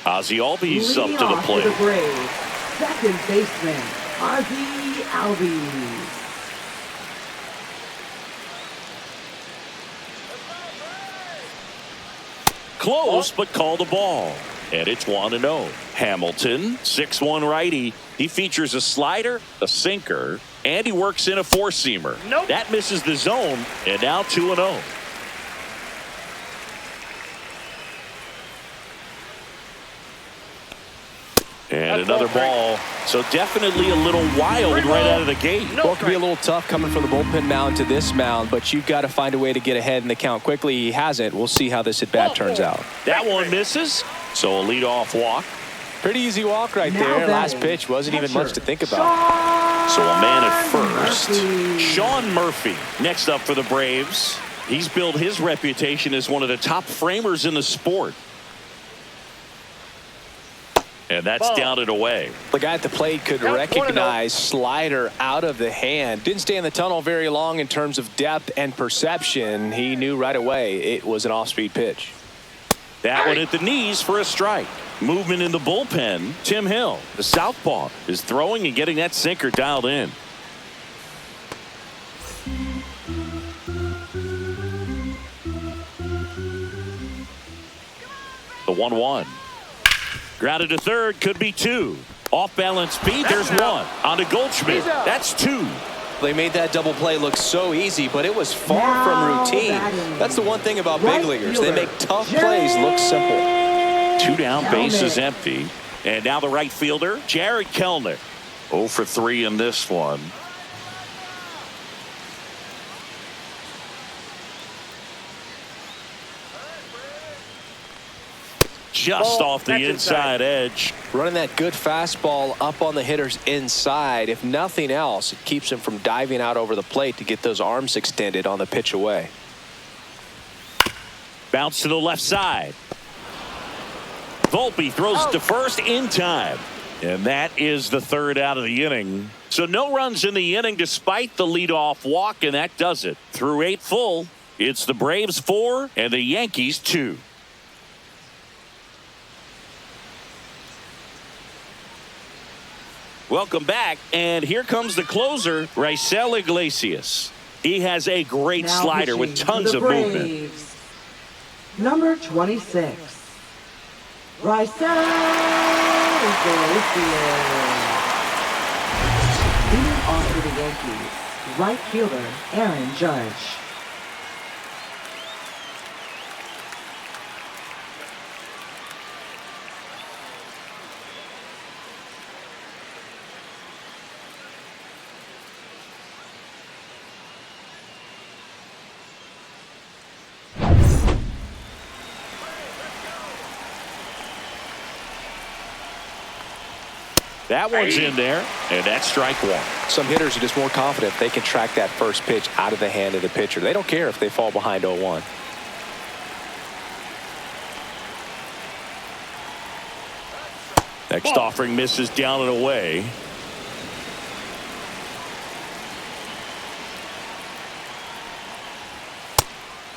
Ozzie Albies up Leading to the off plate. for the Braves, second baseman, Ozzie Albies. Close, but called the ball. And it's 1-0. Hamilton, 6'1" righty. He features a slider, a sinker, and he works in a four-seamer. Nope. That misses the zone, and now 2-0. And another ball. So definitely a little wild right out of the gate. Well, it can be a little tough coming from the bullpen mound to this mound, but you've got to find a way to get ahead in the count quickly. He hasn't. We'll see how this at-bat turns out. That one misses. So a leadoff walk. Pretty easy walk right Now there. Last batting, pitch wasn't even much to think about. So a man at first. Murphy. Sean Murphy next up for the Braves. He's built his reputation as one of the top framers in the sport. And that's down and away. The guy at the plate could Count recognize slider out of the hand. Didn't stay in the tunnel very long in terms of depth and perception. He knew right away it was an off-speed pitch. That one at the knees for a strike. Movement in the bullpen. Tim Hill, the southpaw, is throwing and getting that sinker dialed in. The 1-1. Grounded to third, could be two. Off balance speed, there's one. On to Goldschmidt. That's two. They made that double play look so easy, but it was far Now from routine. batting. That's the one thing about Right big leaguers. They fielder, make tough plays look simple. 2 down, bases Kellner. empty. And now the right fielder, Jared Kellner. 0 for 3 in this one. Just off the That's inside edge. Running that good fastball up on the hitter's inside. If nothing else, it keeps him from diving out over the plate to get those arms extended on the pitch away. Bounce to the left side. Volpe throws it to first in time. And that is the third out of the inning. So no runs in the inning despite the leadoff walk, and that does it. Through 8 full, it's the Braves 4 and the Yankees 2. Welcome back, and here comes the closer, Raisel Iglesias. He has a great Now slider with pitching for tons the of movement. Braves, number 26, Raisel Iglesias. Leading off for the Yankees, right fielder Aaron Judge. That one's in there, and that's strike one. Some hitters are just more confident if they can track that first pitch out of the hand of the pitcher. They don't care if they fall behind 0-1. Next offering misses down and away.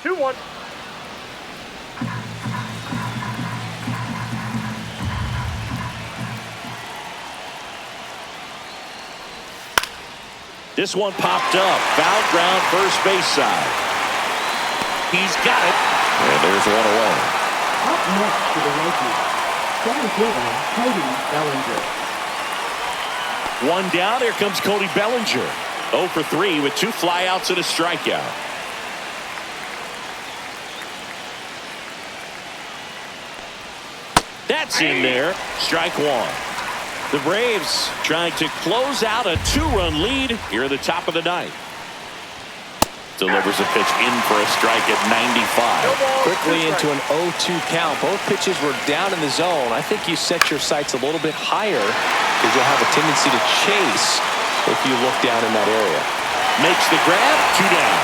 Two, one. This one popped up. Foul ground, first base side. He's got it. And there's one away. Up next for the Yankees, center fielder Cody Bellinger. One down. Here comes Cody Bellinger. 0 for 3 with 2 flyouts and a strikeout. That's in there. Strike one. The Braves trying to close out a 2-run lead here at the top of the ninth. Delivers a pitch in for a strike at 95. Quickly into an 0-2 count. Both pitches were down in the zone. I think you set your sights a little bit higher because you'll have a tendency to chase if you look down in that area. Makes the grab. 2 down.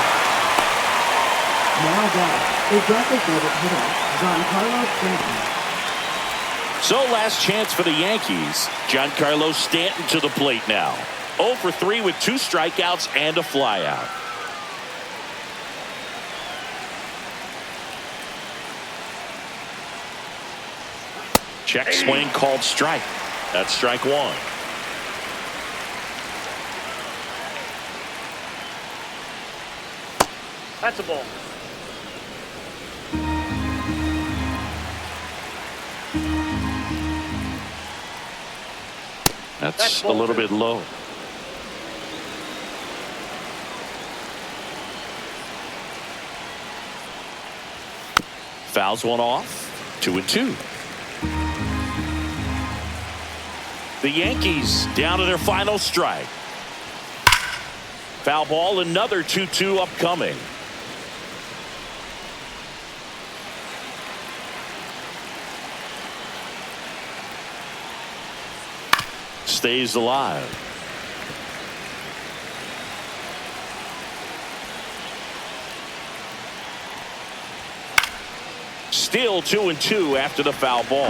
Now back, a designated hitter, Giancarlo Stanton. So last chance for the Yankees. Giancarlo Stanton to the plate now. 0 for 3 with 2 strikeouts and a flyout. Check swing called strike. That's strike one. That's a ball. That's a little bit low. Fouls one off. 2-2. The Yankees down to their final strike. Foul ball, another 2-2 upcoming. Stays alive. Still 2-2 after the foul ball.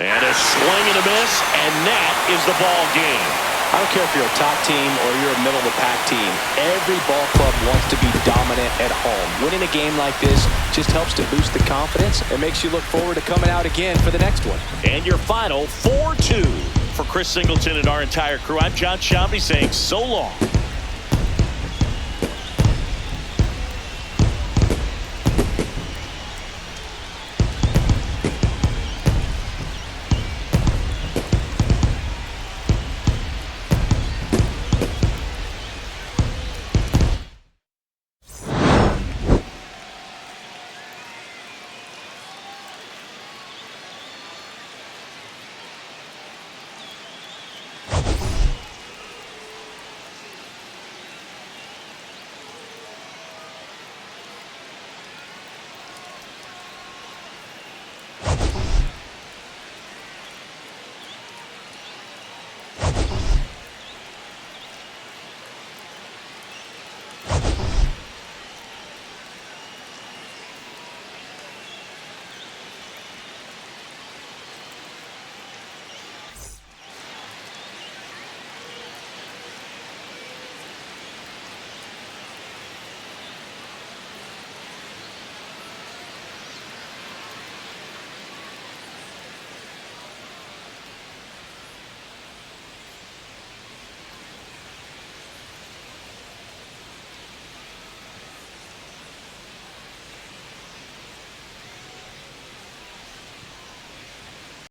And a swing and a miss, and that is the ball game. I don't care if you're a top team or you're a middle-of-the-pack team. Every ball club wants to be dominant at home. Winning a game like this just helps to boost the confidence and makes you look forward to coming out again for the next one. And your final 4-2. For Chris Singleton and our entire crew, I'm John Shambi saying so long.